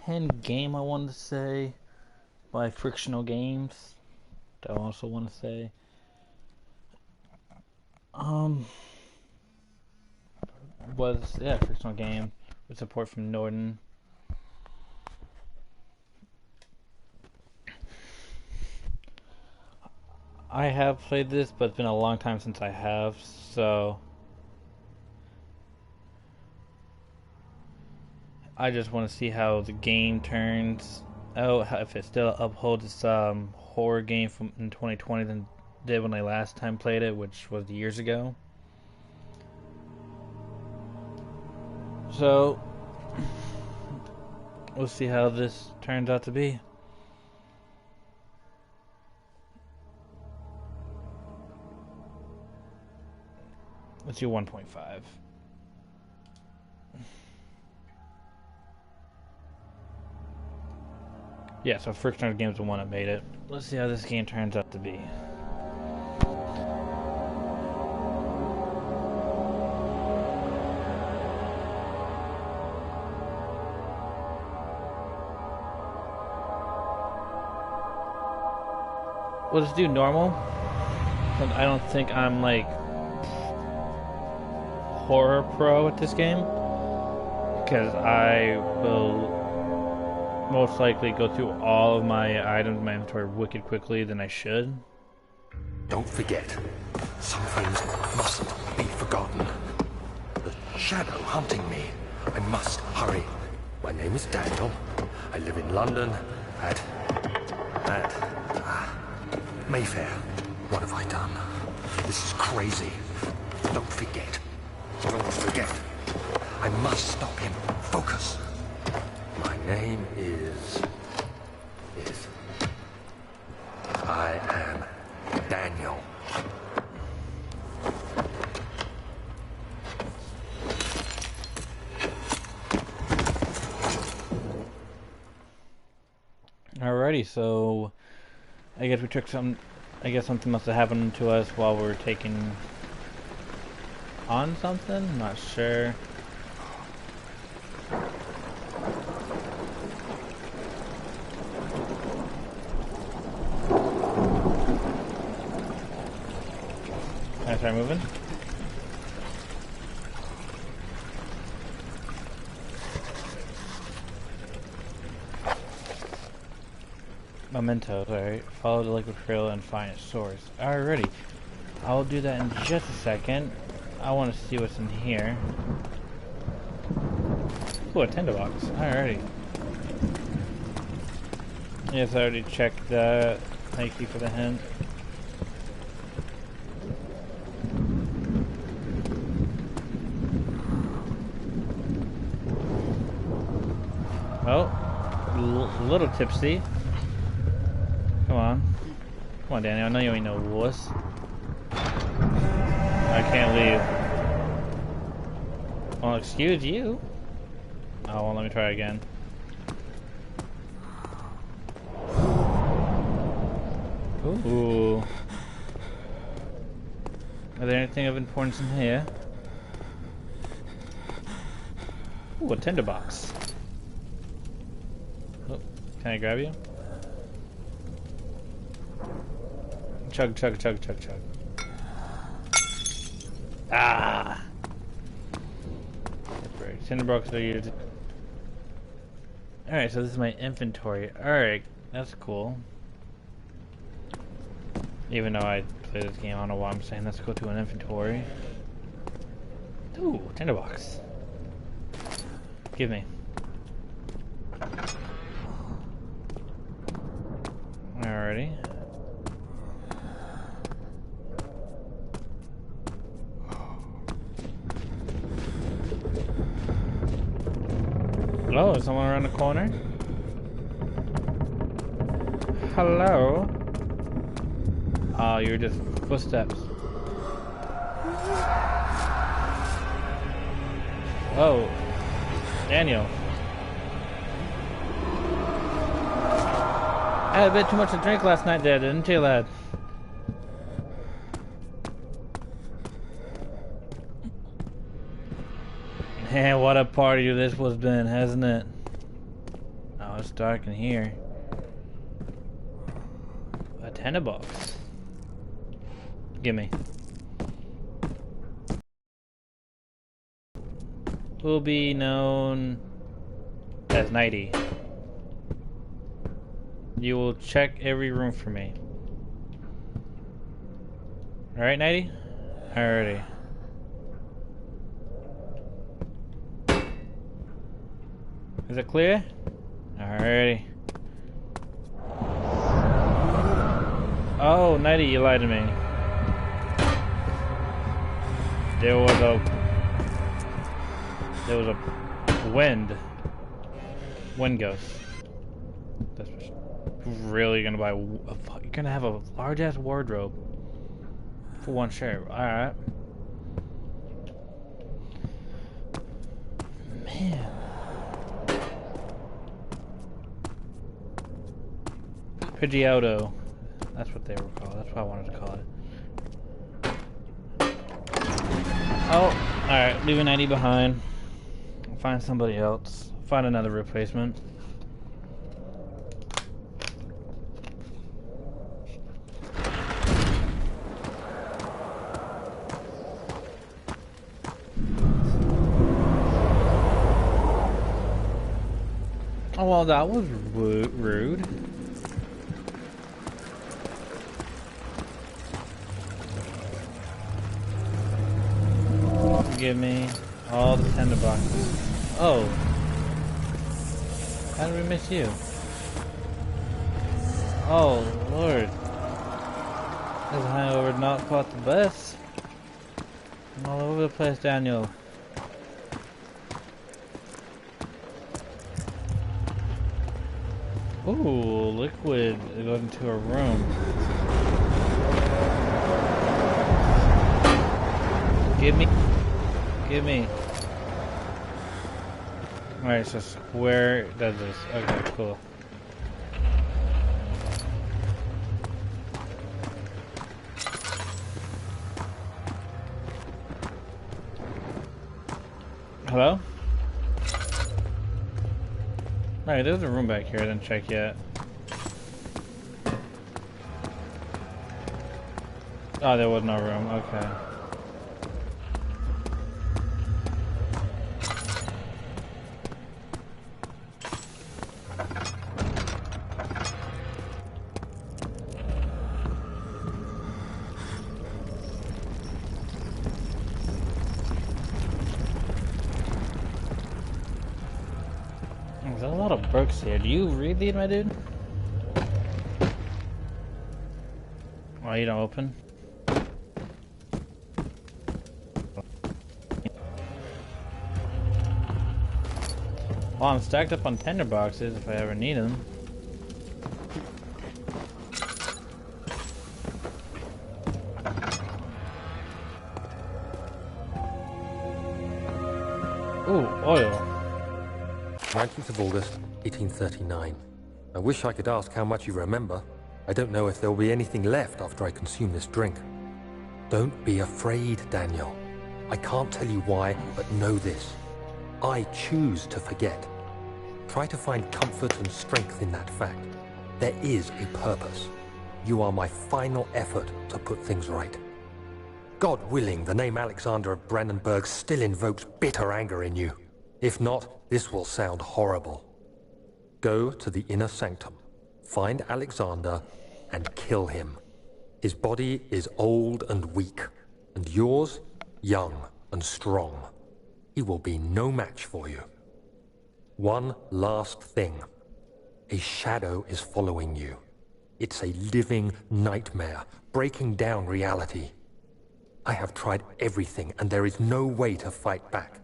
pen game I wanted to say by Frictional Games. I also want to say. Um, Frictional Game with support from Norton. I have played this, but it's been a long time since I have, so I just want to see how the game turns out, if it still upholds its horror game from in 2020 than it did when I last time played it, which was years ago. So we'll see how this turns out to be. Let's do 1.5. Yeah, so Frictional Game's the one that made it. Let's see how this game turns out to be. We'll just do normal. I don't think I'm like horror pro at this game, because I will most likely go through all of my items in my inventory wicked quickly than I should. Don't forget, some things mustn't be forgotten. The shadow hunting me. I must hurry. My name is Daniel. I live in London at Mayfair. What have I done? This is crazy. Don't forget. Don't forget. I must stop him. Focus. My name is... I am Daniel. Alrighty, so I guess we took some. I guess something must have happened to us while we were taking on something. Not sure. Can I start moving? Mementos, alright. Follow the liquid trail and find its source. Alrighty. I'll do that in just a second. I want to see what's in here. Ooh, a tinderbox. Alrighty. Yes, I already checked that. Thank you for the hint. Well, a little tipsy. Come on. Come on, Daniel. I know you ain't no wuss. I can't leave. Well, excuse you. Oh, well, let me try again. Ooh. Are there anything of importance in here? Ooh, a tinderbox. Oh, can I grab you? Chug, chug, chug, chug, chug. Ah! Tinderbox are used. Alright, so this is my inventory. Alright, that's cool. Even though I play this game, I don't know why I'm saying let's go to an inventory. Ooh, tinderbox. Give me. Alrighty. Oh, is someone around the corner? Hello? Oh, you're just footsteps. Oh, Daniel. I had a bit too much to drink last night there, didn't you, lad? Man, what a party this was been, hasn't it? Oh, it's dark in here. A tinderbox. Gimme. Will be known as Nighty. You will check every room for me. Alright, Nighty? Alrighty. Is it clear? Alrighty. Oh, Nighty, you lied to me. There was a wind ghost. That's really gonna buy you're gonna have a large ass wardrobe for one shirt. Alright. Man. Pidgeotto. That's what they were called. That's what I wanted to call it. Oh, alright, leaving 90 behind. Find somebody else. Find another replacement. Oh, well, that was rude. Give me all the tender boxes. Oh. How did we miss you? Oh, Lord. This hangover not caught the bus. I'm all over the place, Daniel. Ooh, liquid goes into a room. Give me. Alright, so square does this. Okay, cool. Hello? Alright, there's a room back here I didn't check yet. Oh, there was no room. Okay. There's a lot of books here. Do you read these, my dude? Why you don't open? Well, I'm stacked up on tender boxes if I ever need them. Ooh, oil. 19th of August, 1839. I wish I could ask how much you remember. I don't know if there will be anything left after I consume this drink. Don't be afraid, Daniel. I can't tell you why, but know this. I choose to forget. Try to find comfort and strength in that fact. There is a purpose. You are my final effort to put things right. God willing, the name Alexander of Brandenburg still invokes bitter anger in you. If not, this will sound horrible. Go to the inner sanctum, find Alexander, and kill him. His body is old and weak, and yours, young and strong. He will be no match for you. One last thing. A shadow is following you. It's a living nightmare, breaking down reality. I have tried everything, and there is no way to fight back.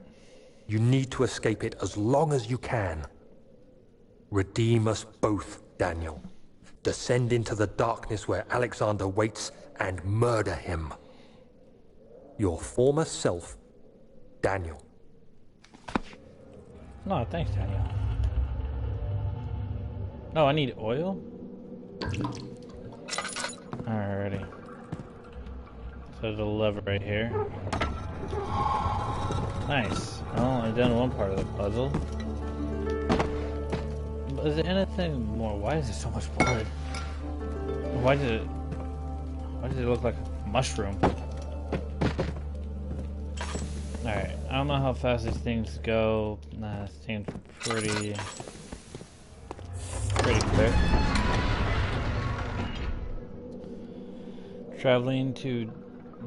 You need to escape it as long as you can. Redeem us both, Daniel. Descend into the darkness where Alexander waits and murder him. Your former self, Daniel. No, thanks, Daniel. No, I need oil? Alrighty. So there's a lever right here. Nice. Well, I've done one part of the puzzle. Is there anything more? Why is there so much blood? Why did it look like a mushroom? Alright, I don't know how fast these things go. Nah, it seems pretty quick. Traveling to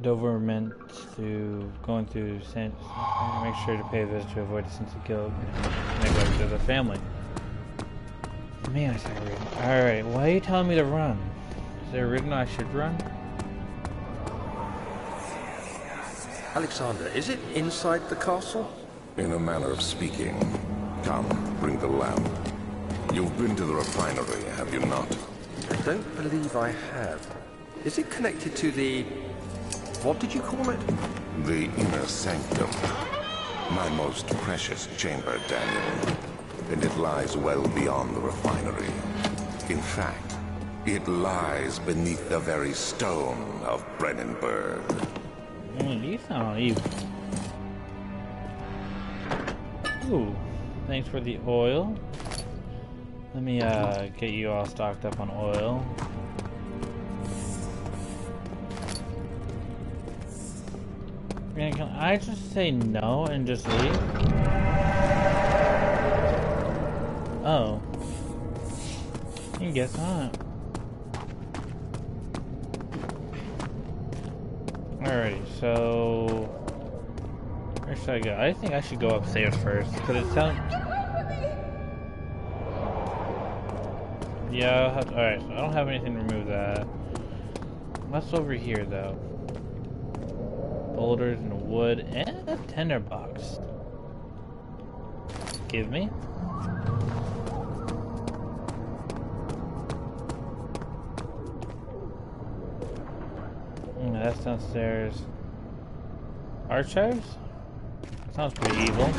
Doverment to going through Saint. Make sure to pay a visit to avoid a sense of guilt and neglect of the family. Man, I started reading. Alright, why are you telling me to run? Is there a reason I should run? Alexander, is it inside the castle? In a manner of speaking. Come, bring the lamp. You've been to the refinery, have you not? I don't believe I have. Is it connected to the... what did you call it? The inner sanctum. My most precious chamber, Daniel. And it lies well beyond the refinery. In fact, it lies beneath the very stone of Brennenburg. You sound evil. Ooh, thanks for the oil. Let me get you all stocked up on oil. Man, can I just say no and just leave? Oh. I guess not. Alrighty, so where should I go? I think I should go upstairs first, because it sounds... Yeah, I'll have to... Alright, so I don't have anything to remove that. What's over here, though? Boulders and wood and a tinderbox. Give me. That's downstairs. Archives? Sounds pretty evil.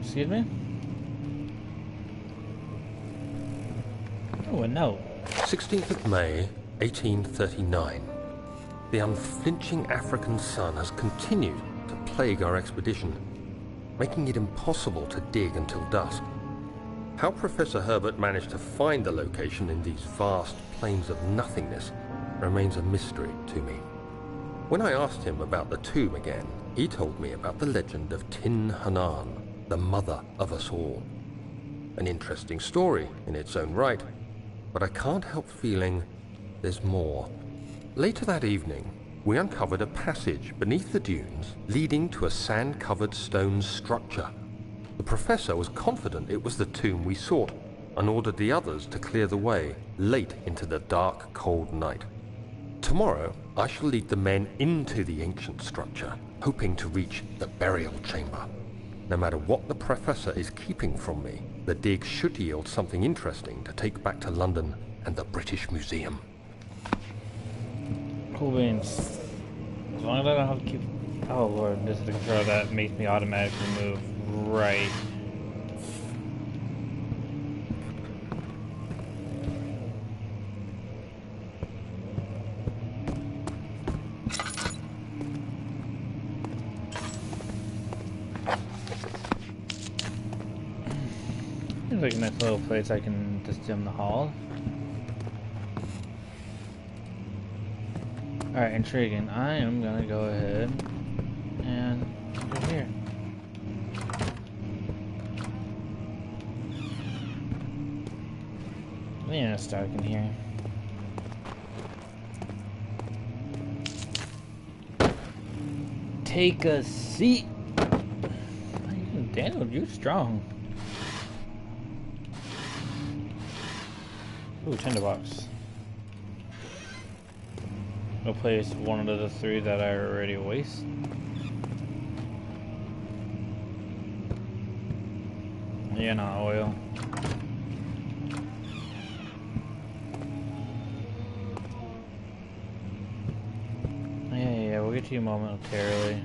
Excuse me? Oh, a note. 16th of May, 1839. The unflinching African sun has continued to plague our expedition, making it impossible to dig until dusk. How Professor Herbert managed to find the location in these vast plains of nothingness remains a mystery to me. When I asked him about the tomb again, he told me about the legend of Tin Hanan, the mother of us all. An interesting story in its own right, but I can't help feeling there's more. Later that evening, we uncovered a passage beneath the dunes leading to a sand-covered stone structure. The professor was confident it was the tomb we sought and ordered the others to clear the way late into the dark, cold night. Tomorrow, I shall lead the men into the ancient structure, hoping to reach the burial chamber. No matter what the professor is keeping from me, the dig should yield something interesting to take back to London and the British Museum. Cool beans. As long as I don't have to keep... Oh lord, this is the control that makes me automatically move right. Seems like a nice little place I can just dim the hall. Alright, intriguing. I am gonna go ahead and go here. Yeah, it's dark in here. Take a seat. Daniel, you're strong. Ooh, tinderbox. I'll place one of the three that I already waste. Yeah, not oil. Yeah, we'll get to you momentarily.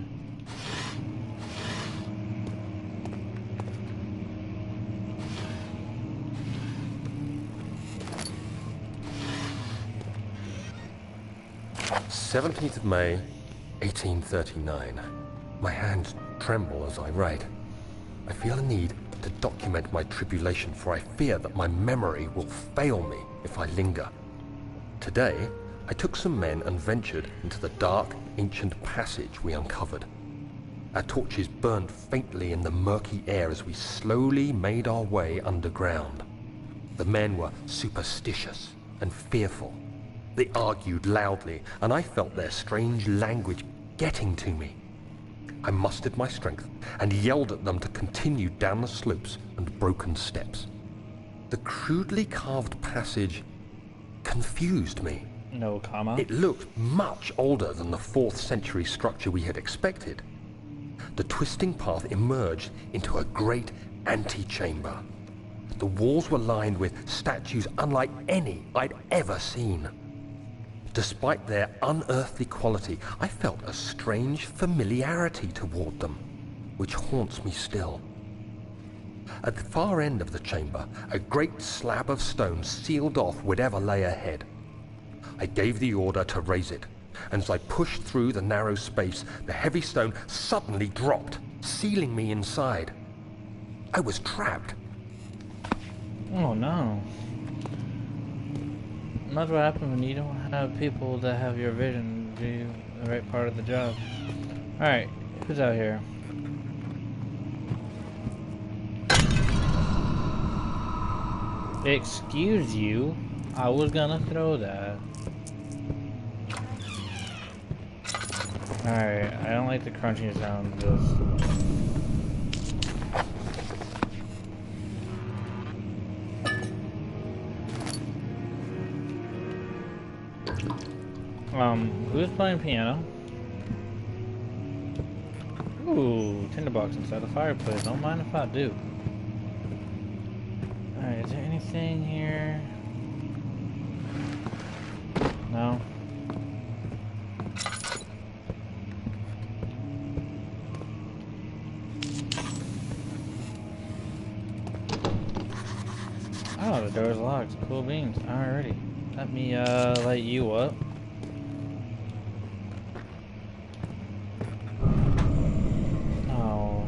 "17th of May, 1839. My hands tremble as I write. I feel a need to document my tribulation, for I fear that my memory will fail me if I linger. Today, I took some men and ventured into the dark, ancient passage we uncovered. Our torches burned faintly in the murky air as we slowly made our way underground. The men were superstitious and fearful. They argued loudly, and I felt their strange language getting to me. I mustered my strength and yelled at them to continue down the slopes and broken steps. The crudely carved passage confused me. No comma. It looked much older than the 4th century structure we had expected. The twisting path emerged into a great antechamber. The walls were lined with statues unlike any I'd ever seen. Despite their unearthly quality, I felt a strange familiarity toward them, which haunts me still. At the far end of the chamber, a great slab of stone sealed off whatever lay ahead. I gave the order to raise it, and as I pushed through the narrow space, the heavy stone suddenly dropped, sealing me inside. I was trapped. Oh no. That's what happens when you don't have people that have your vision do the right part of the job. Alright, who's out here? Excuse you, I was gonna throw that. Alright, I don't like the crunching sound of this. Who's playing piano? Ooh, tinderbox inside the fireplace. Don't mind if I do. Alright, is there anything here? No? Oh, the door's locked. Cool beans. Alrighty. Let me, light you up. Oh.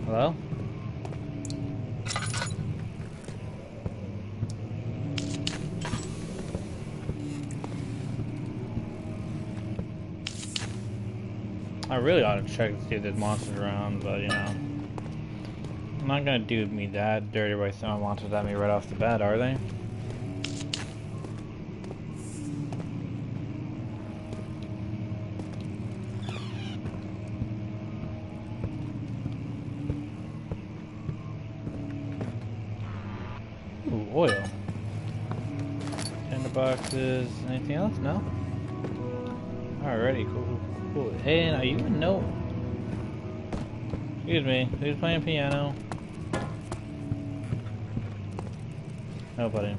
Hello? I really ought to check to see if there's monsters around, but you know, I'm not gonna do me that dirty by throwing monsters at me right off the bat, are they? Ooh, oil. Tinderboxes. Anything else? No? Alrighty, cool. Hey, now you would know. Excuse me, who's playing piano? Nobody.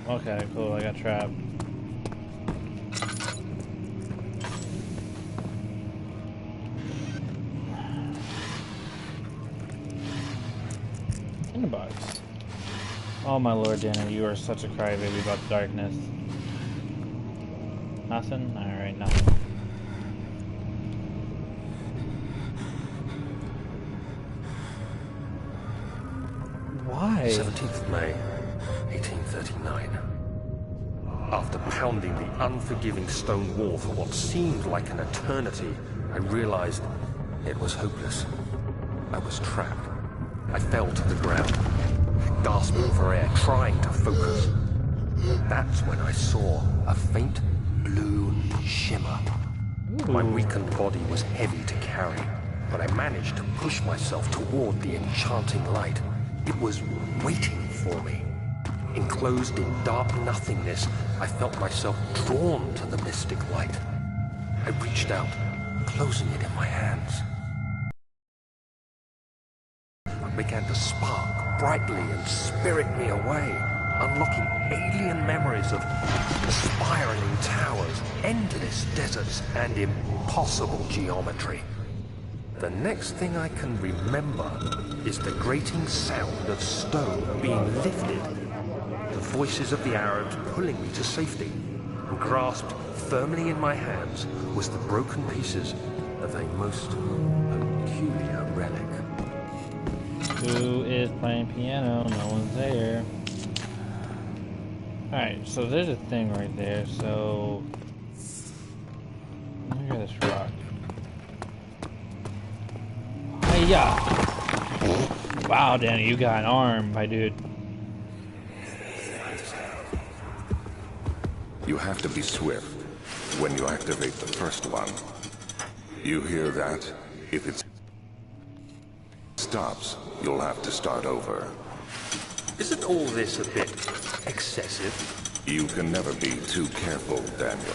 Okay, cool, I got trapped. Box. Oh my lord, Daniel, you are such a crybaby about the darkness. Nothing? Alright, nothing. Why? 17th of May, 1839. After pounding the unforgiving stone wall for what seemed like an eternity, I realized it was hopeless. I was trapped. I fell to the ground, gasping for air, trying to focus. That's when I saw a faint blue shimmer. My weakened body was heavy to carry, but I managed to push myself toward the enchanting light. It was waiting for me. Enclosed in dark nothingness, I felt myself drawn to the mystic light. I reached out, closing it in my hands. It began to spark brightly and spirit me away, unlocking alien memories of spiraling towers, endless deserts, and impossible geometry. The next thing I can remember is the grating sound of stone being lifted, the voices of the Arabs pulling me to safety, and grasped firmly in my hands was the broken pieces of a most peculiar relic. Who is playing piano? No one's there. Alright, so there's a thing right there, so... Look at this rock. Hiya! Wow, Danny, you got an arm, my dude. You have to be swift when you activate the first one. You hear that? If it stops, you'll have to start over. Isn't all this a bit excessive? You can never be too careful, Daniel.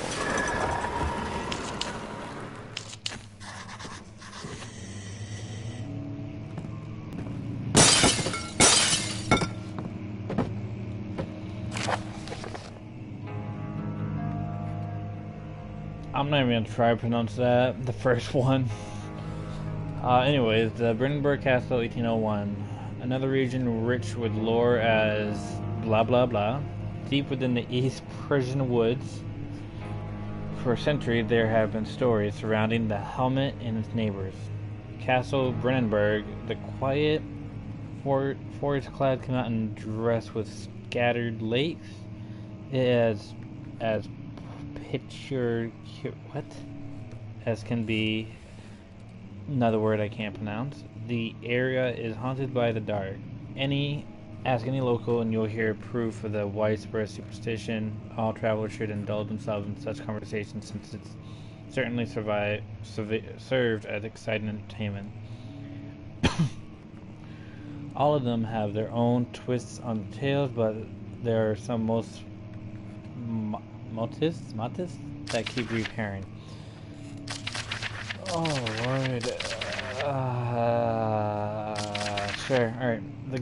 I'm not even gonna try to pronounce that, the first one. Anyways, the Brandenburg Castle, 1801. Another region rich with lore as blah blah blah. Deep within the East Prussian woods, for a century there have been stories surrounding the helmet and its neighbors. Castle Brandenburg, the quiet, forest-clad mountain dressed with scattered lakes, is as picture what as can be. Another word I can't pronounce. The area is haunted by the dark. Ask any local and you'll hear proof of the widespread superstition. All travelers should indulge themselves in such conversations since it's certainly served as exciting entertainment. All of them have their own twists on the tales, but there are some motifs that keep recurring. Oh Lord. Sure. Alright. The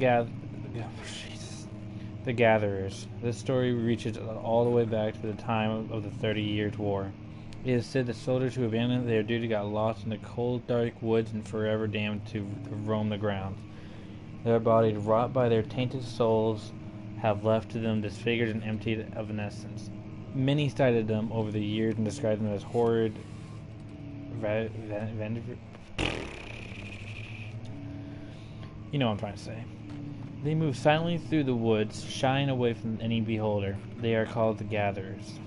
Gatherers. This story reaches all the way back to the time of the 30 Years' War. It is said that soldiers who abandoned their duty got lost in the cold, dark woods and forever damned to roam the grounds. Their bodies, wrought by their tainted souls, have left to them disfigured and emptied of an essence. Many cited them over the years and described them as horrid. You know what I'm trying to say. They move silently through the woods, shying away from any beholder. They are called the Gatherers.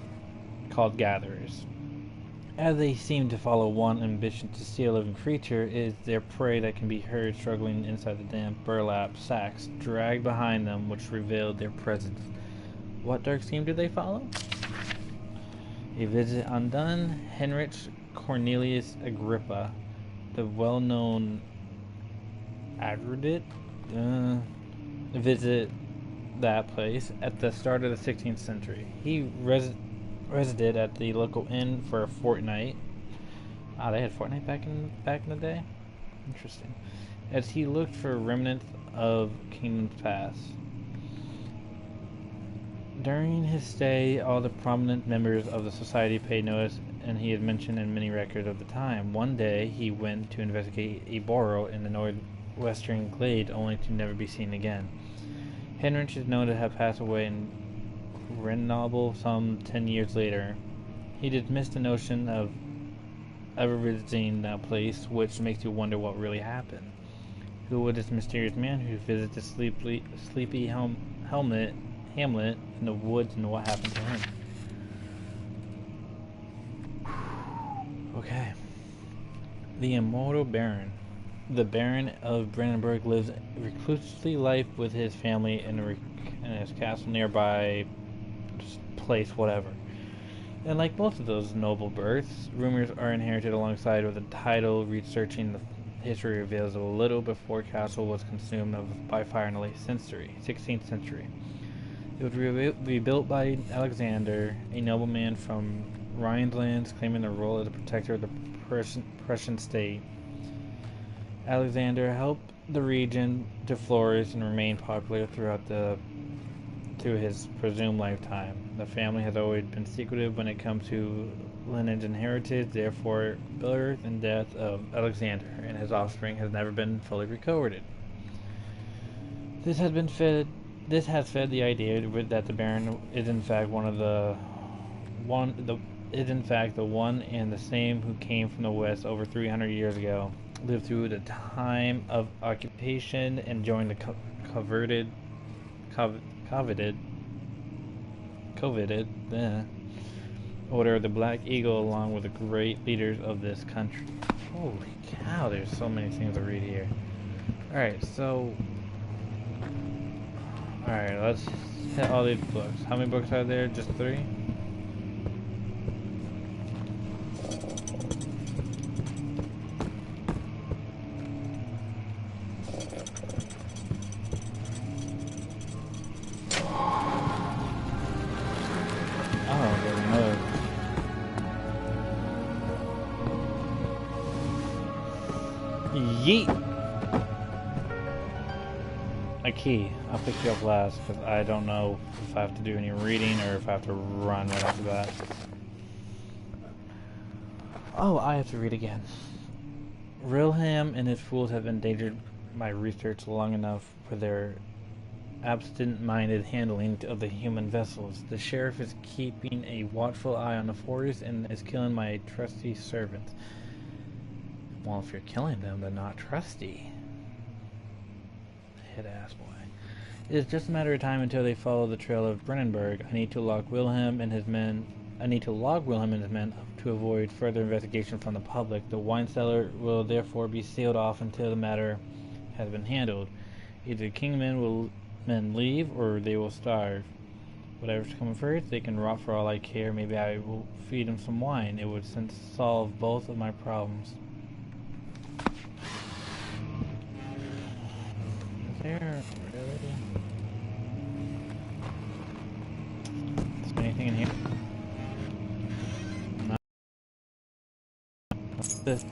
As they seem to follow one ambition to steal a living creature, it is their prey that can be heard struggling inside the damp burlap sacks dragged behind them, which revealed their presence. What dark scheme do they follow? A visit undone. Heinrich Cornelius Agrippa, the well-known erudite, visit that place at the start of the 16th century. He resided at the local inn for a fortnight. They had fortnight back in the day? Interesting. As he looked for remnants of kingdoms past. During his stay, all the prominent members of the society paid notice, and he is mentioned in many records of the time. One day, he went to investigate a burrow in the northwestern glade, only to never be seen again. Heinrich is known to have passed away in Grenoble some 10 years later. He dismissed the notion of ever visiting that place, which makes you wonder what really happened. Who was this mysterious man who visited the sleepy hamlet in the woods, and what happened to him? Okay. The Immortal Baron. The Baron of Brandenburg lives a reclusely life with his family in his castle nearby place, whatever. And like most of those noble births, rumors are inherited alongside with a title. Researching the history reveals a little before castle was consumed by fire in the late 16th century. It was rebuilt by Alexander, a nobleman from Rhineland, claiming the role as a protector of the Prussian state. Alexander helped the region to flourish and remain popular through his presumed lifetime. The family has always been secretive when it comes to lineage and heritage. Therefore, birth and death of Alexander and his offspring has never been fully recorded. This has fed the idea that the Baron is in fact the one and the same who came from the West over 300 years ago, lived through the time of occupation, and joined the coveted Order of the Black Eagle along with the great leaders of this country. Holy cow, there's so many things to read here. Alright, let's hit all these books. How many books are there? Just 3? Yeet! A key. I'll pick you up last because I don't know if I have to do any reading or if I have to run right after that. Oh, I have to read again. Rilham and his fools have endangered my research long enough for their absent-minded handling of the human vessels. The sheriff is keeping a watchful eye on the forest and is killing my trusty servants. Well, if you're killing them, they're not trusty. Hit ass boy. It is just a matter of time until they follow the trail of Brennenburg. I need to log Wilhelm and his men up to avoid further investigation from the public. The wine cellar will therefore be sealed off until the matter has been handled. Either men leave or they will starve. Whatever's coming first, they can rot for all I care. Maybe I will feed them some wine. It would solve both of my problems. There, really? Is there anything in here? No. What's this?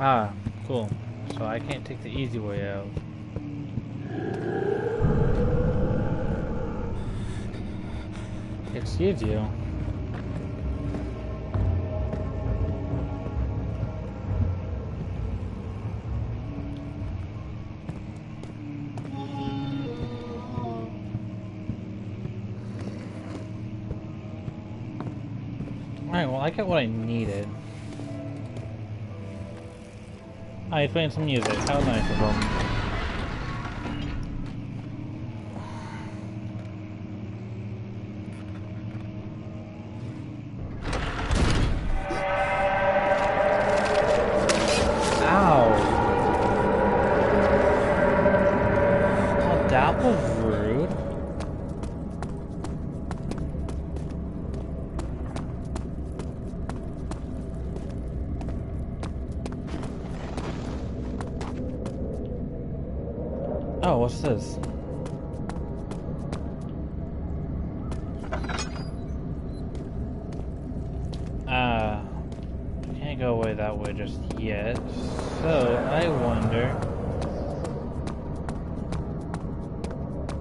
Ah, cool. So I can't take the easy way out. Excuse you. Alright, well I got what I needed. Oh, he's playing some music. How nice of him. Ow! Oh, that was rude. Oh, what's this? Can't go away that way just yet. So, I wonder...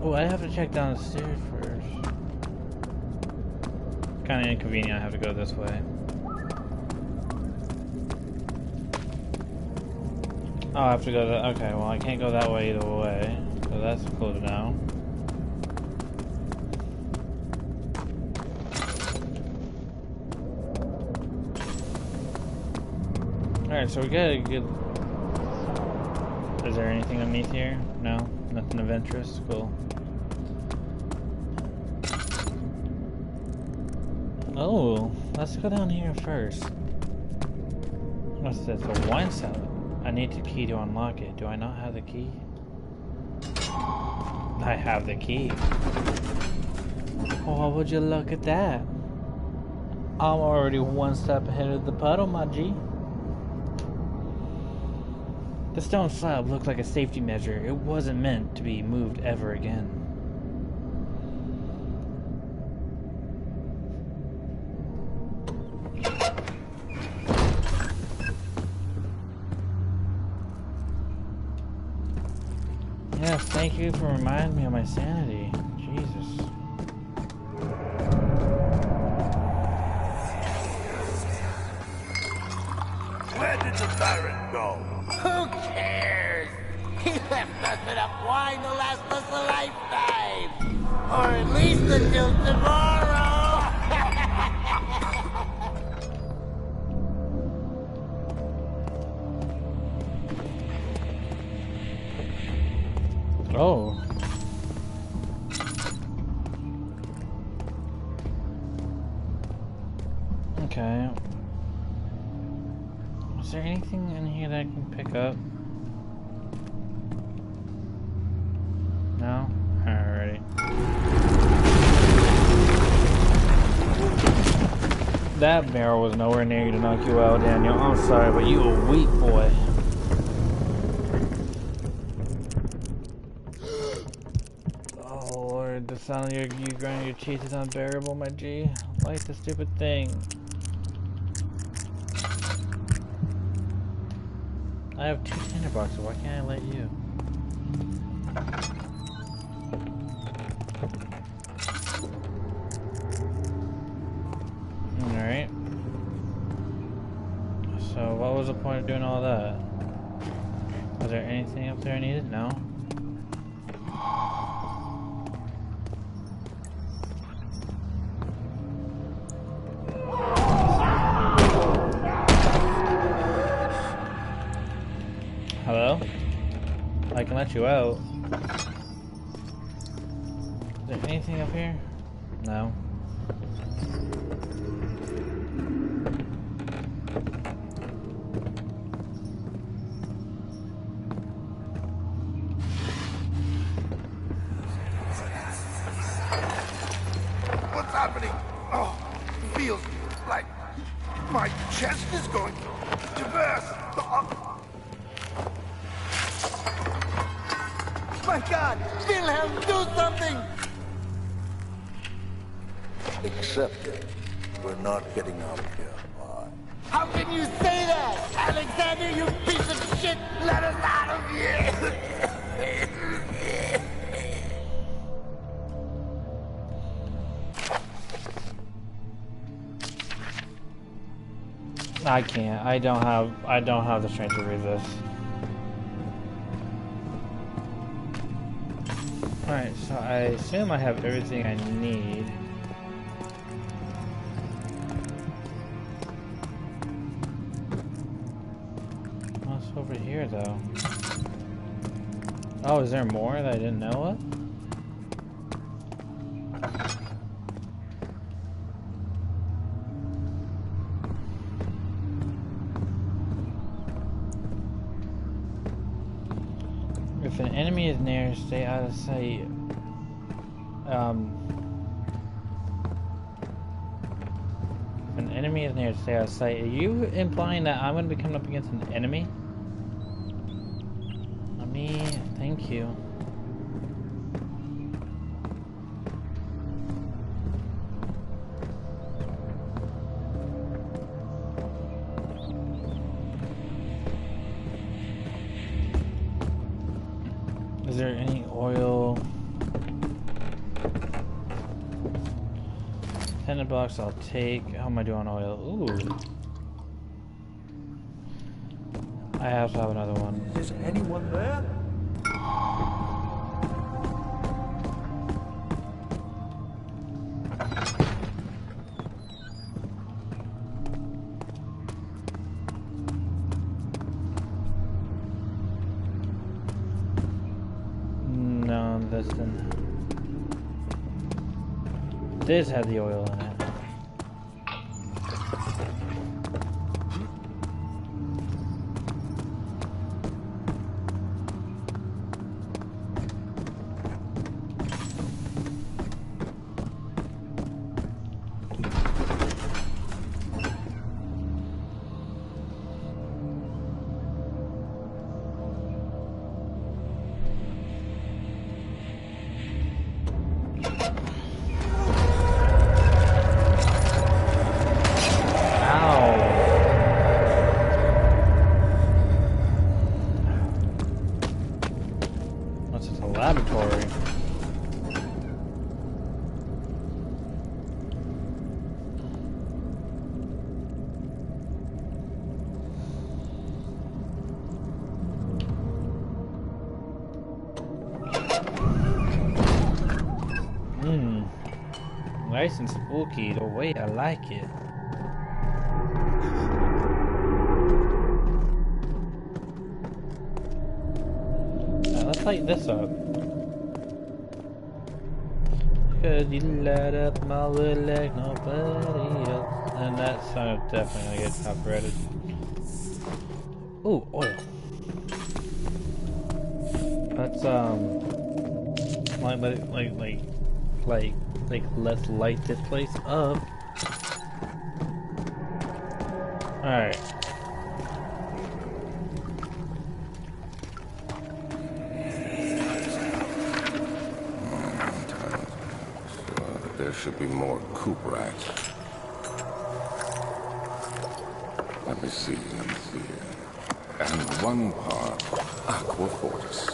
Oh, I have to check down the stairs first. Kinda inconvenient, I have to go this way. Oh, I have to go to... Okay, well I can't go that way either way. So that's closed now. Alright, so we got a good... Is there anything underneath here? No? Nothing of interest. Cool. Oh, let's go down here first. What's this? A wine cellar. I need the key to unlock it. Do I not have the key? I have the key. Oh, would you look at that? I'm already one step ahead of the puddle, my G. The stone slab looked like a safety measure. It wasn't meant to be moved ever again. Yes, thank you for reminding me of my sanity. Jesus. Where did the Baron go? Who cares? He left us enough wine to last us a lifetime. Or at least until tomorrow. Oh. Okay. Is there anything in here that I can pick up? No? Alrighty. That barrel was nowhere near to knock you out, Daniel. I'm sorry, but you a weak boy. Oh Lord, the sound of you grinding your teeth is unbearable, my G. Like the stupid thing. I have 2 tinderboxes, why can't I let you? Alright. So what was the point of doing all that? Was there anything up there I needed? No? Hello? I can let you out. Is there anything up here? No. What's happening? Oh, it feels like my chest is going to burst. My God! Wilhelm, do something! Accept it. We're not getting out of here. How can you say that? Alexander, you piece of shit! Let us out of here! I can't. I don't have the strength to read this. Alright, so I assume I have everything I need. What's over here though? Oh, is there more that I didn't know of? If an enemy is near, stay out of sight. If an enemy is near, stay out of sight. Are you implying that I'm going to be coming up against an enemy? Let me... Thank you. Is there any oil? 10 bucks I'll take. How am I doing on oil? Ooh. I have to have another one. Is anyone there? This had the oil in it. Laboratory. Nice and spooky the way I like it. Let's light this up. Cause you light up my world like nobody else. And that song is definitely gonna get copyrighted. Ooh, oil. Let's let's light this place up. Alright. There should be more coop rats. Let me see. And one part aqua fortis.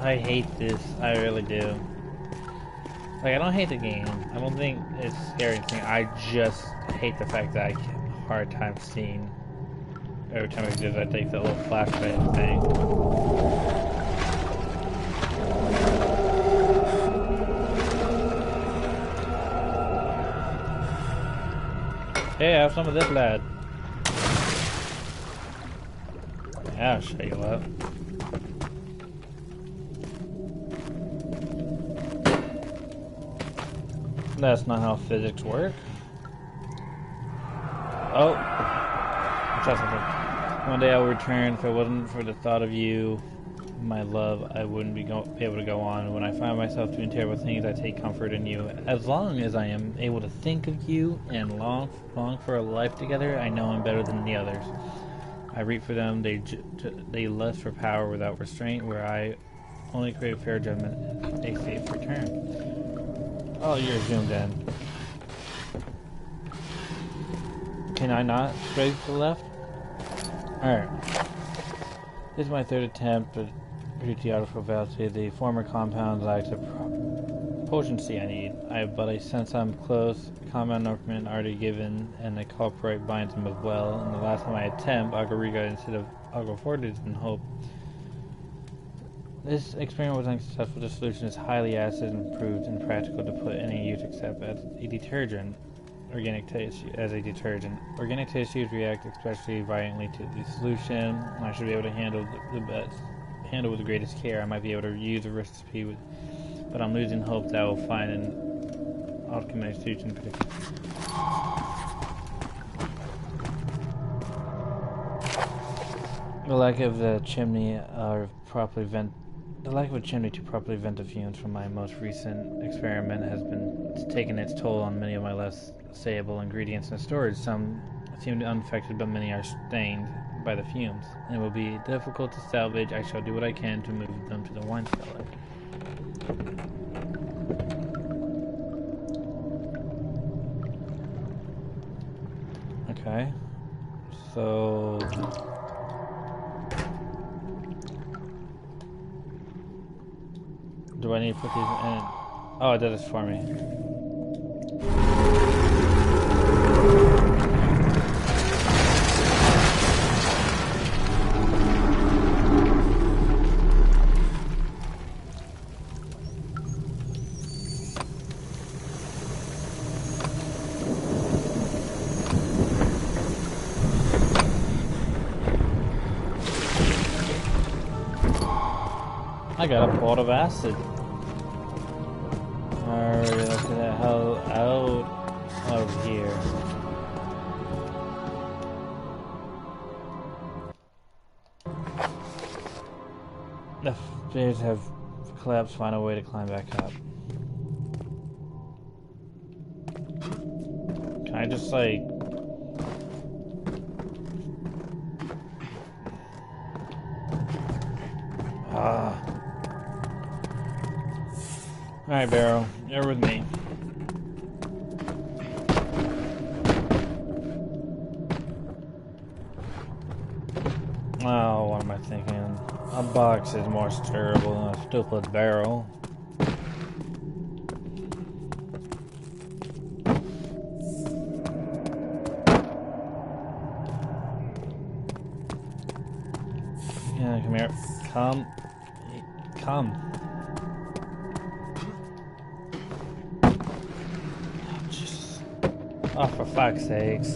I hate this. I really do. Like, I don't hate the game. I don't think it's scary thing. I just hate the fact that I get a hard time seeing every time I do that. I take that little flashlight thing. Hey, have some of this, lad. Yeah, I'll show you up. That's not how physics work. Oh. Try something. One day I will return. If it wasn't for the thought of you, my love, I wouldn't be able to go on. When I find myself doing terrible things, I take comfort in you. As long as I am able to think of you and long for a life together, I know I'm better than the others. I reap for them. They lust for power without restraint, where I only create fair judgment, a safe return. Oh, you're zoomed in. Can I not straight to the left? Alright. This is my third attempt at pretty artificial validity. The former compound lacks the potency I need. But I sense I'm close. Compound normament already given, and the culprit binds him as well. And the last time I attempt, Agariga instead of Agofortis in hope. This experiment was unsuccessful. The solution is highly acid and proved impractical to put any use except as a detergent. Organic tissues react especially violently to the solution. I should be able to handle with the greatest care. I might be able to use the recipe, but I'm losing hope that I will find an alchemist solution. The lack of a chimney to properly vent the fumes from my most recent experiment has been taking its toll on many of my less sayable ingredients in storage. Some seem unaffected, but many are stained by the fumes. It will be difficult to salvage. I shall do what I can to move them to the wine cellar. Okay. So... do I need to put these in? Oh, it did this for me. I got a pot of acid. Alright, let's get the hell out of here. The stairs have collapsed. Find a way to climb back up. Can I just like... Alright, Barrow, you're with me. Oh, what am I thinking? A box is more terrible than a stupid barrel. Yeah, come here. Come. Oh, for fuck's sakes.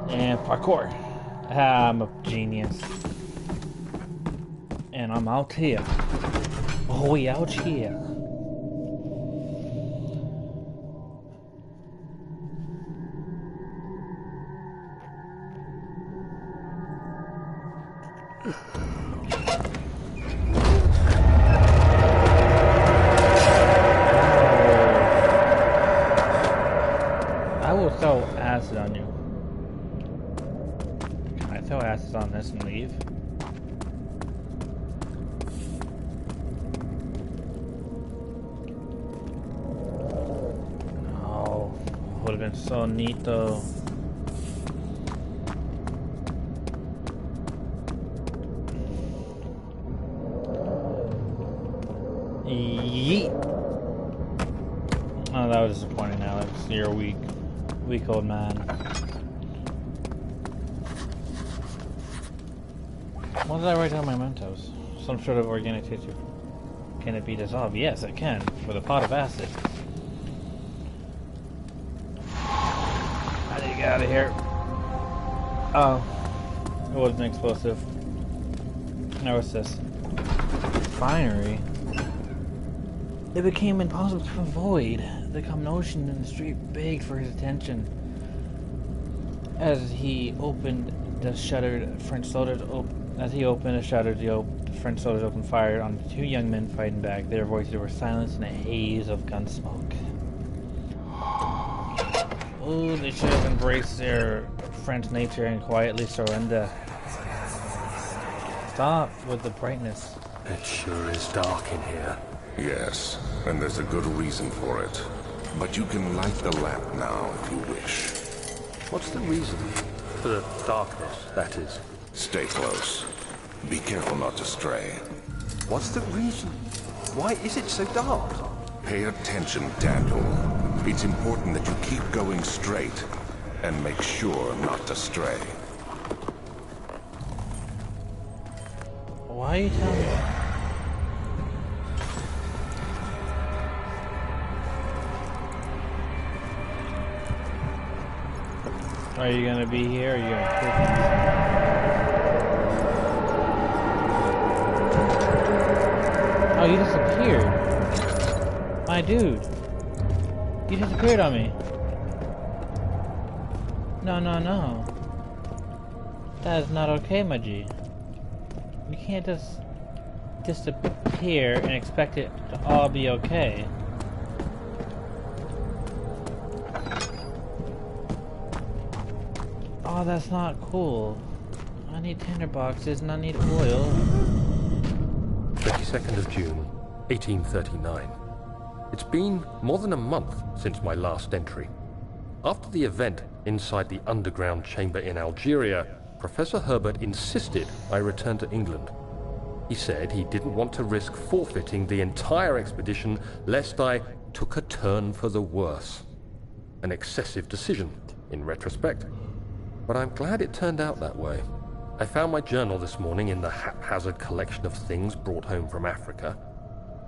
And parkour. I'm a genius. And I'm out here. Oh, we out here. I will throw acid on you. Can I throw acid on this and leave? Oh, would have been so neat though. Yeet. Oh, that was disappointing, Alex. You're a weak old man. What did I write down my mementos? Some sort of organic tissue. Can it be dissolved? Yes, it can, with a pot of acid. How do you get out of here? Oh, it wasn't explosive. Now what's this? Refinery. It became impossible to avoid. The commotion in the street begged for his attention. As he opened the shuttered French soldiers, the French soldiers opened fire on the two young men fighting back. Their voices were silenced in a haze of gun smoke. Oh, they should have embraced their French nature and quietly surrender. Stop with the brightness. It sure is dark in here. Yes, and there's a good reason for it. But you can light the lamp now if you wish. What's the reason? For the darkness, that is. Stay close. Be careful not to stray. What's the reason? Why is it so dark? Pay attention, Daniel. It's important that you keep going straight and make sure not to stray. Why are you telling me? Are you gonna be here or are you gonna kick me? Oh, you disappeared. My dude. You disappeared on me. No. That is not okay, my G. You can't just disappear and expect it to all be okay. Oh, that's not cool. I need tinderboxes and I need oil. 22nd of June, 1839. It's been more than a month since my last entry. After the event inside the underground chamber in Algeria, Professor Herbert insisted I return to England. He said he didn't want to risk forfeiting the entire expedition lest I took a turn for the worse. An excessive decision, in retrospect. But I'm glad it turned out that way. I found my journal this morning in the haphazard collection of things brought home from Africa.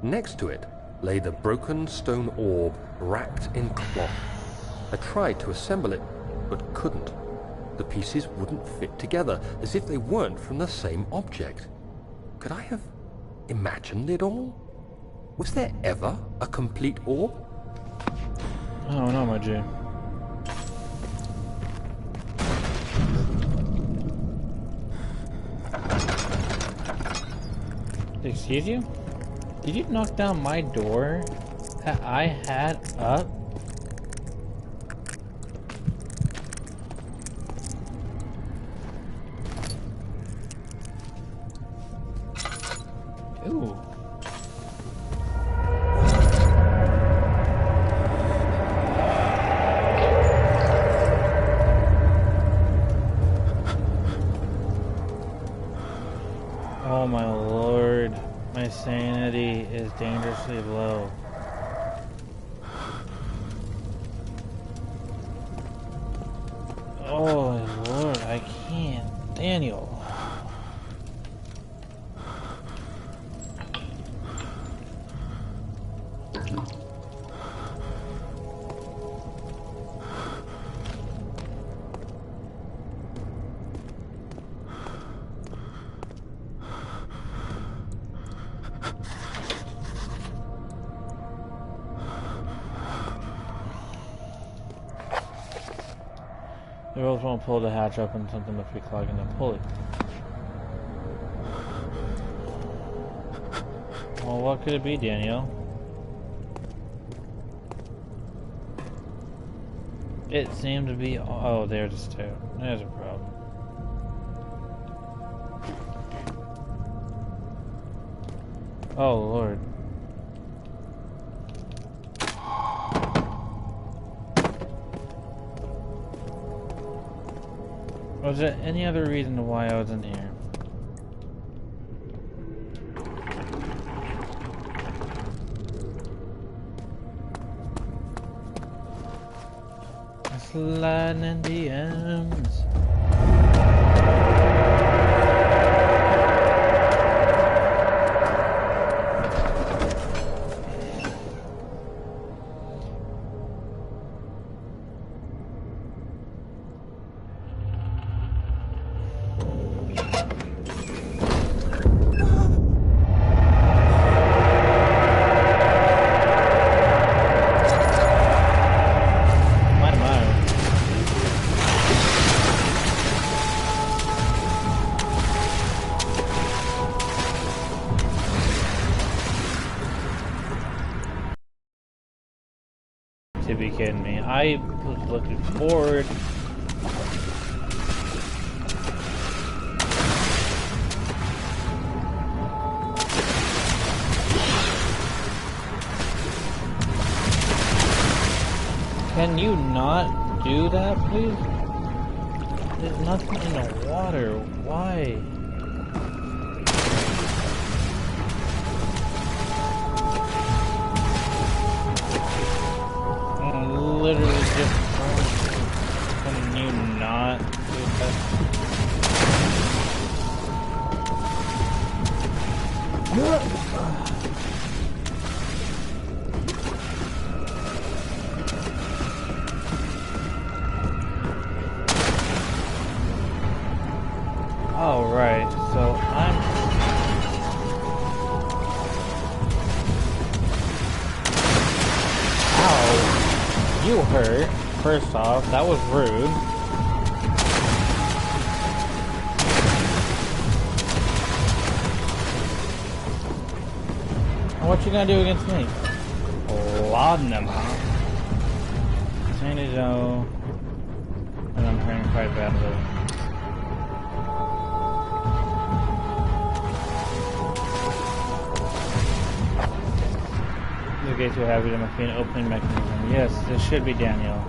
Next to it lay the broken stone orb wrapped in cloth. I tried to assemble it, but couldn't. the pieces wouldn't fit together, as if they weren't from the same object. Could I have imagined it all? Was there ever a complete orb? I don't know, my G. Excuse you? Did you knock down my door that I had up? Ooh. Oh my lord. My sanity is dangerously low. Oh lord, I can't. Daniel. The ropes won't pull the hatch open, something must be clogging the pulley. Well, what could it be, Daniel? It seemed to be... Oh, there's a stair. There's a problem. Oh, Lord. Was there any other reason why I was in here? Sliding in DMs. To be kidding me. I was looking forward. Can you not do that, please? There's nothing in the water. Why? Literally just can you not do that? All right, so Ow! You hurt. First off, that was rude. And what you gonna do against me? Laudanum, huh? Sandy Joe. And I'm hurting quite badly. The gates will have it in an opening mechanism. Yes, this should be Daniel.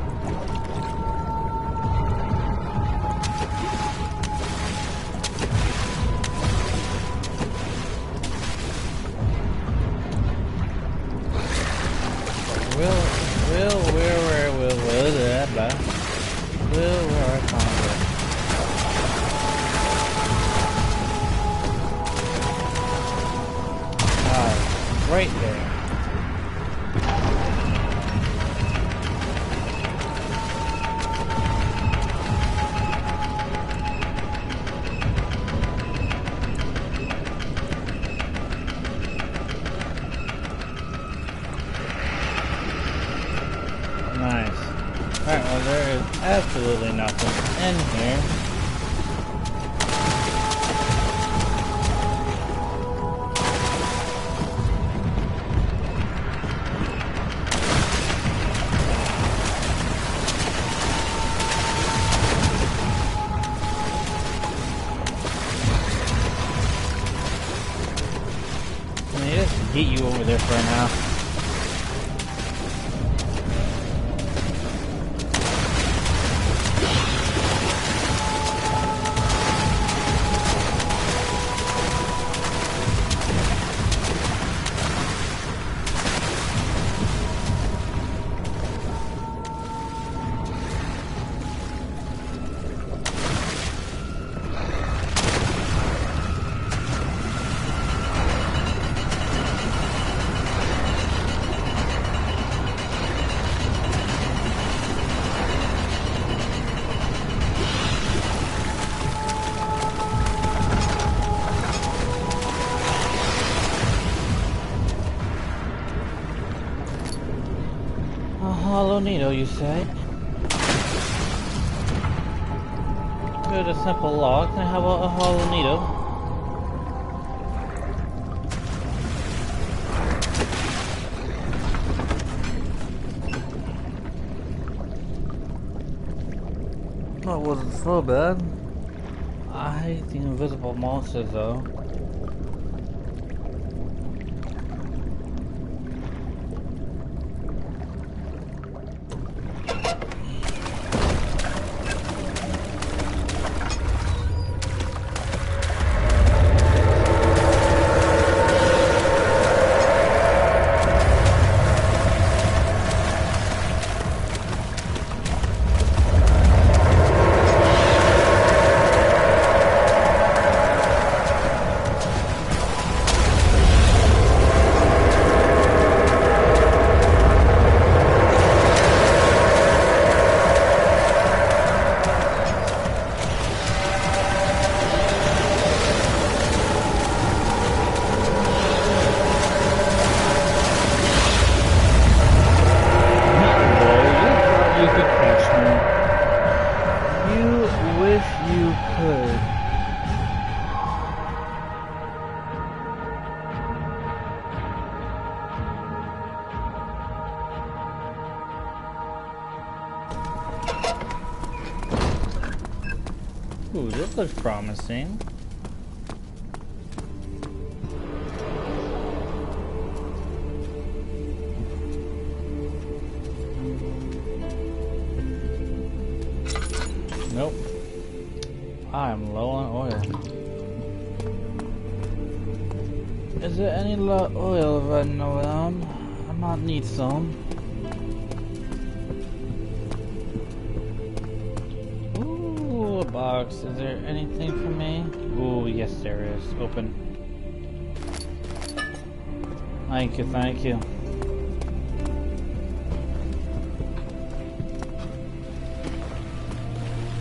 Where I found it. Right there. absolutely nothing in here. Can they just get you over there for now? A hollow needle, you say? Good, a simple log. Then how about a hollow needle? That wasn't so bad. I hate the invisible monsters, though. Ooh, this looks promising. Nope. I'm low on oil. Is there any oil running around? I might need some. Ooh, a box. Is there anything for me? Ooh, yes there is. Open. Thank you, thank you.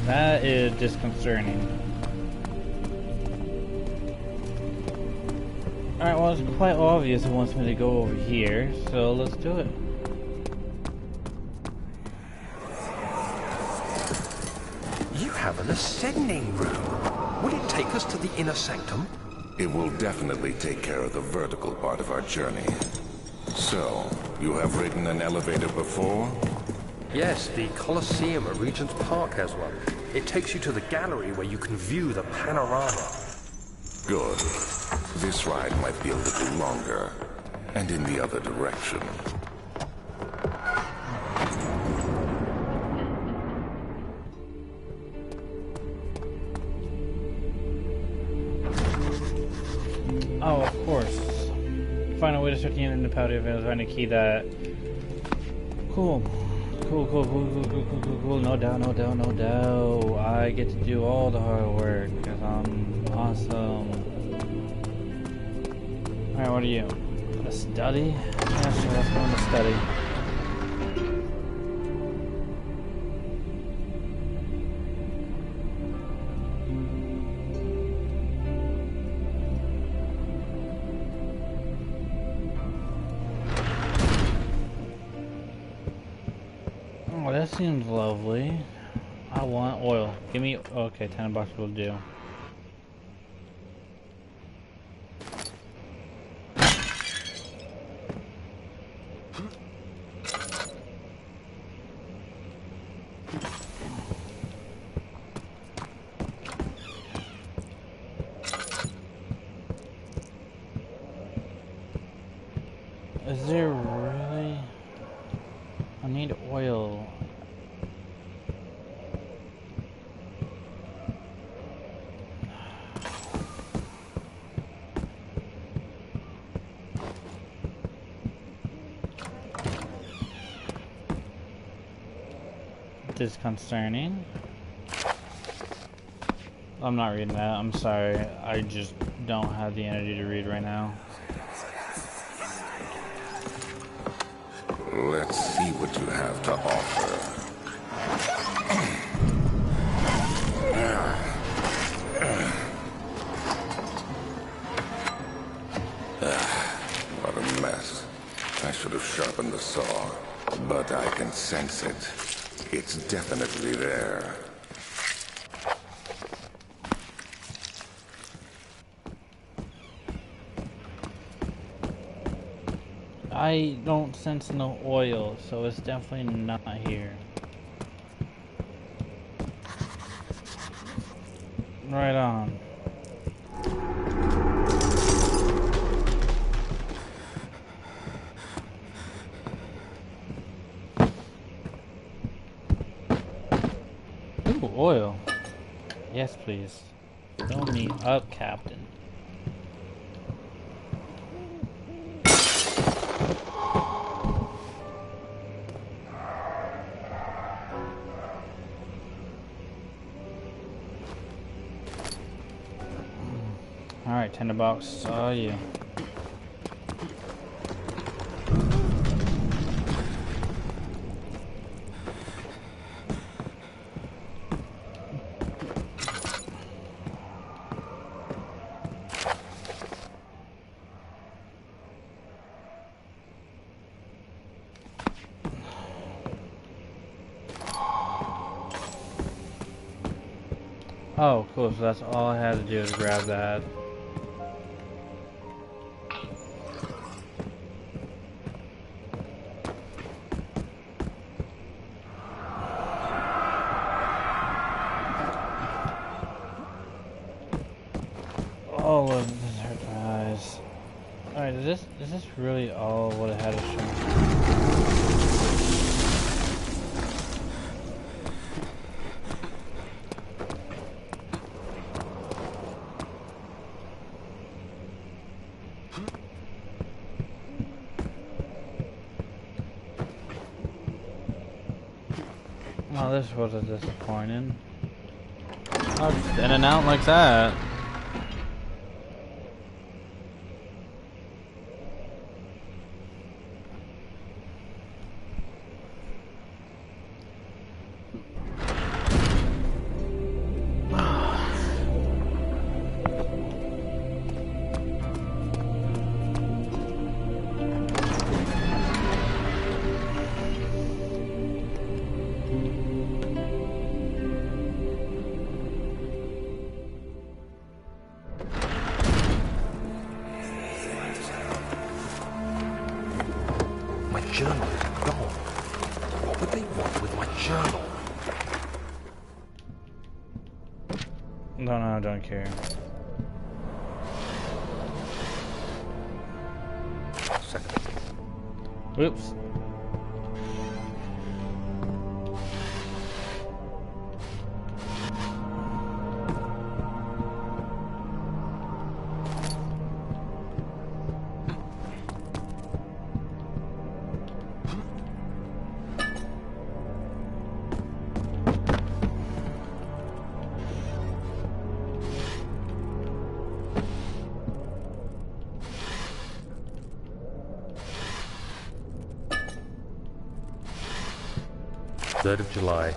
That is disconcerting. Alright, well it's quite obvious it wants me to go over here, so let's do it. You have an ascending room. Will it take us to the inner sanctum? It will definitely take care of the vertical part of our journey. So, you have ridden an elevator before? Yes, the Colosseum at Regent's Park has one. It takes you to the gallery where you can view the panorama. Good. This ride might be a little longer, and in the other direction. Oh, of course. Find a way to start the end of the powder and find a key that... Cool. Cool. No doubt. I get to do all the hard work because I'm awesome. Alright, what are you? A study? Yeah, sure, let's go in the study. Oh, that seems lovely. I want oil. Give me... Okay, 10 bucks will do. Is there really... I need oil. This is concerning. I'm not reading that. I'm sorry. I just don't have the energy to read right now. Let's see what you have to offer. What a mess. I should have sharpened the saw, but I can sense it. It's definitely there. I don't sense no oil, so it's definitely not here. Right on. Ooh, oil. Yes, please. Fill me up, Captain. Alright, tinderbox, saw you. Oh, cool, so that's all I had to do is grab that. All of the surprise. Alright, is this really all what it had to show? Oh, this was a disappointing. Oh, just in and out like that. Journal is gone. What would they want with my journal? No, don't care. Second. Whoops. July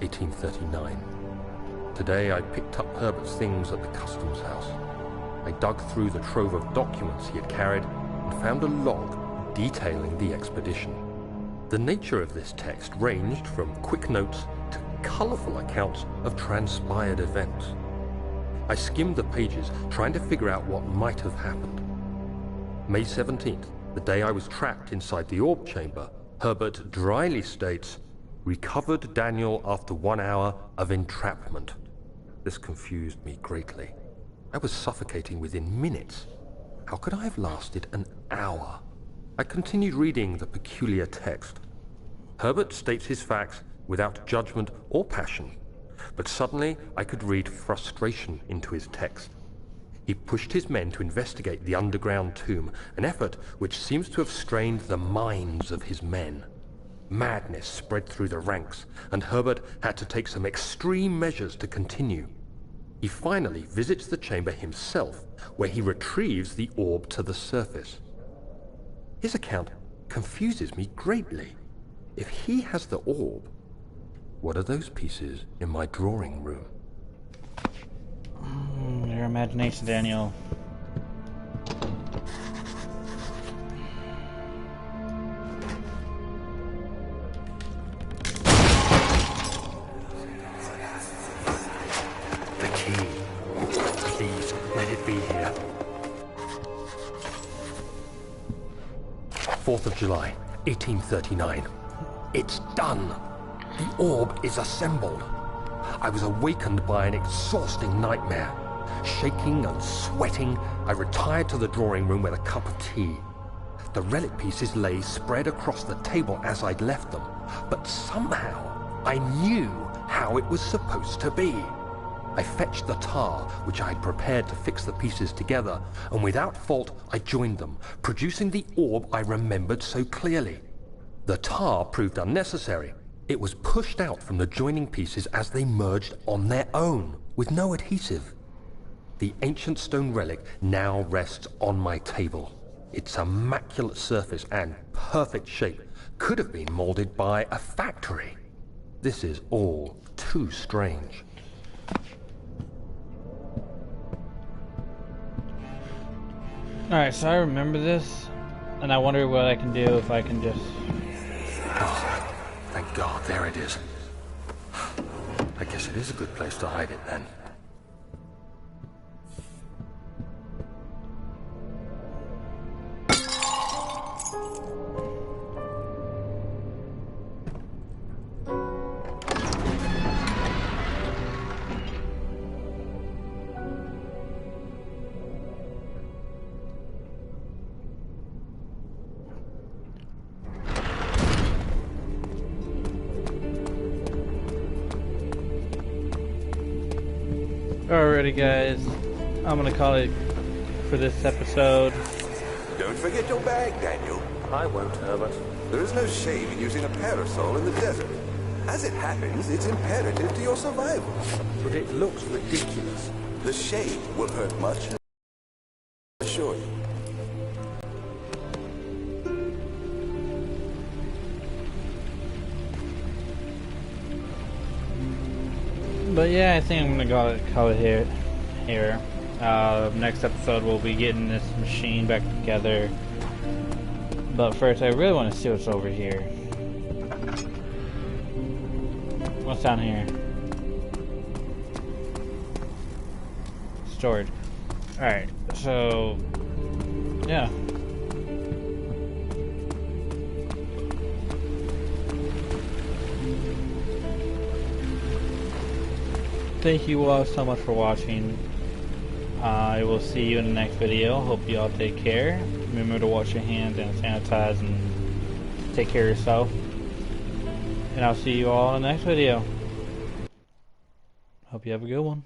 1839. Today I picked up Herbert's things at the customs house. I dug through the trove of documents he had carried and found a log detailing the expedition. The nature of this text ranged from quick notes to colourful accounts of transpired events. I skimmed the pages, trying to figure out what might have happened. May 17th, the day I was trapped inside the orb chamber, Herbert dryly states, "Recovered Daniel after 1 hour of entrapment." This confused me greatly. I was suffocating within minutes. How could I have lasted an hour? I continued reading the peculiar text. Herbert states his facts without judgment or passion, but suddenly I could read frustration into his text. He pushed his men to investigate the underground tomb, an effort which seems to have strained the minds of his men. Madness spread through the ranks, and Herbert had to take some extreme measures to continue. He finally visits the chamber himself, where he retrieves the orb to the surface. His account confuses me greatly. If he has the orb, what are those pieces in my drawing room? Your imagination, Daniel. The key. Please, let it be here. 4th of July, 1839. It's done. The orb is assembled. I was awakened by an exhausting nightmare. Shaking and sweating, I retired to the drawing room with a cup of tea. The relic pieces lay spread across the table as I'd left them, but somehow I knew how it was supposed to be. I fetched the tar, which I had prepared to fix the pieces together, and without fault I joined them, producing the orb I remembered so clearly. The tar proved unnecessary. It was pushed out from the joining pieces as they merged on their own, with no adhesive. The ancient stone relic now rests on my table. Its immaculate surface and perfect shape could have been molded by a factory. This is all too strange. Alright, so I remember this, and I wonder what I can do if I can just... Oh, thank God, there it is. I guess it is a good place to hide it then. Alrighty guys, I'm gonna call it for this episode. Don't forget your bag, Daniel. I won't, Herbert. There is no shame in using a parasol in the desert. As it happens, it's imperative to your survival. But it looks ridiculous. The shade will hurt much, I assure you. But yeah, I think I'm gonna call it here. Next episode we'll be getting this machine back together. But first, I really want to see what's over here. What's down here? Storage. Alright, so... yeah. Thank you all so much for watching. I will see you in the next video. Hope you all take care. Remember to wash your hands and sanitize and take care of yourself. And I'll see you all in the next video. Hope you have a good one.